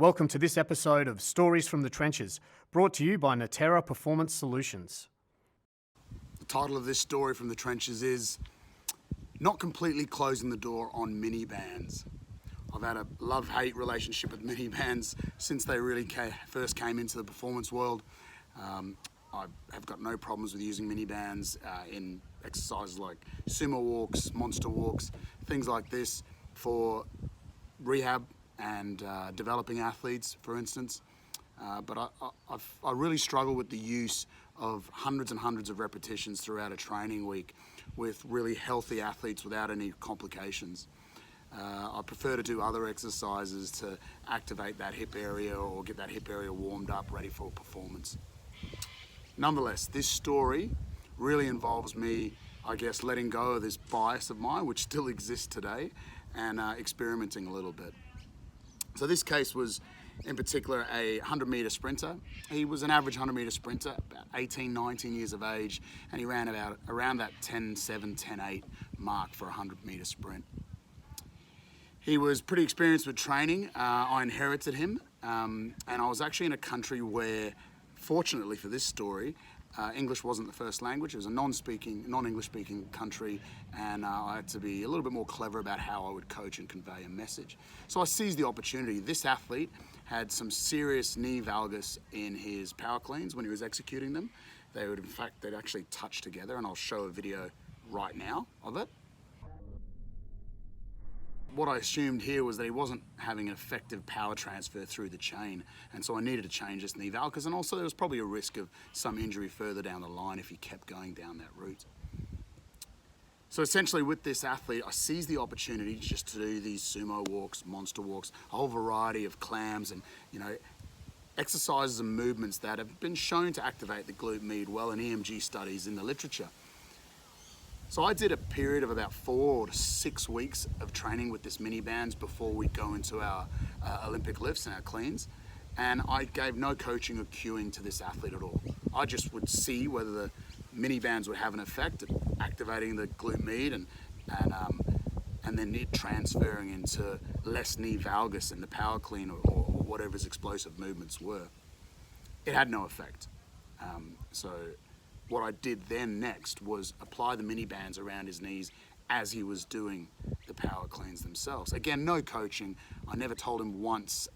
Welcome to this episode of Stories from the Trenches, brought to you by Natera Performance Solutions. The title of this story from the trenches is Not Completely Closing the Door on Mini-bands. I've had a love-hate relationship with mini-bands since they really first came into the performance world. I have got no problems with using mini-bands in exercises like sumo walks, monster walks, things like this for rehab and developing athletes, for instance. But I really struggle with the use of hundreds and hundreds of repetitions throughout a training week with really healthy athletes without any complications. I prefer to do other exercises to activate that hip area or get that hip area warmed up, ready for performance. Nonetheless, this story really involves me, I guess, letting go of this bias of mine, which still exists today, and experimenting a little bit. So this case was, in particular, a 100-meter sprinter. He was an average 100-meter sprinter, about 18, 19 years of age, and he ran around that 10.7, 10.8 mark for a 100-meter sprint. He was pretty experienced with training. I inherited him, and I was actually in a country where, fortunately for this story, English wasn't the first language. It was a non-English speaking country, and I had to be a little bit more clever about how I would coach and convey a message. So I seized the opportunity. This athlete had some serious knee valgus in his power cleans when he was executing them. They'd actually touch together, and I'll show a video right now of it. What I assumed here was that he wasn't having an effective power transfer through the chain, and so I needed to change this knee valgus, and also there was probably a risk of some injury further down the line if he kept going down that route. So essentially with this athlete, I seized the opportunity just to do these sumo walks, monster walks, a whole variety of clams and, exercises and movements that have been shown to activate the glute med well in EMG studies in the literature. So I did a period of about 4 to 6 weeks of training with this mini bands before we go into our Olympic lifts and our cleans. And I gave no coaching or cueing to this athlete at all. I just would see whether the mini bands would have an effect at activating the glute med and then it transferring into less knee valgus in the power clean or whatever his explosive movements were. It had no effect. So what I did then next was apply the mini bands around his knees as he was doing the power cleans themselves. Again, no coaching. I never told him once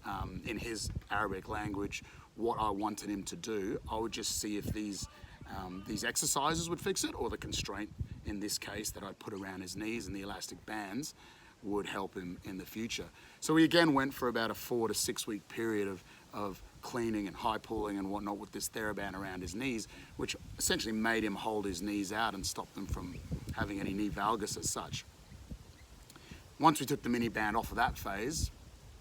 in his Arabic language what I wanted him to do. I would just see if these exercises would fix it, or the constraint in this case that I put around his knees and the elastic bands would help him in the future. So we again went for about a 4 to 6 week period of cleaning and high pulling and whatnot with this TheraBand around his knees, which essentially made him hold his knees out and stop them from having any knee valgus as such. Once we took the mini band off of that phase,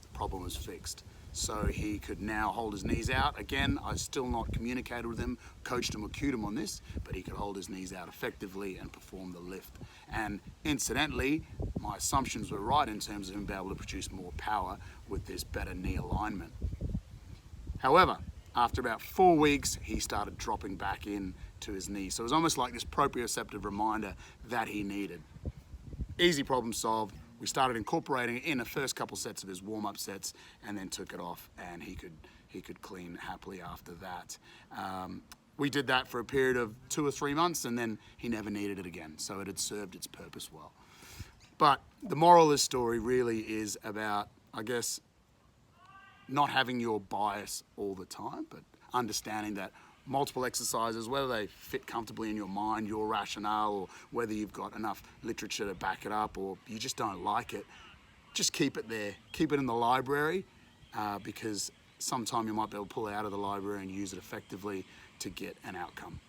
the problem was fixed. So he could now hold his knees out. Again, I still not communicated with him, coached him or cued him on this, but he could hold his knees out effectively and perform the lift. And incidentally, my assumptions were right in terms of him being able to produce more power with this better knee alignment. However, after about 4 weeks, he started dropping back in to his knee. So it was almost like this proprioceptive reminder that he needed. Easy problem solved. We started incorporating it in the first couple sets of his warm-up sets and then took it off, and he could clean happily after that. We did that for a period of 2 or 3 months, and then he never needed it again. So it had served its purpose well. But the moral of this story really is about, I guess, not having your bias all the time, but understanding that multiple exercises, whether they fit comfortably in your mind, your rationale, or whether you've got enough literature to back it up, or you just don't like it, just keep it there. Keep it in the library, because sometime you might be able to pull it out of the library and use it effectively to get an outcome.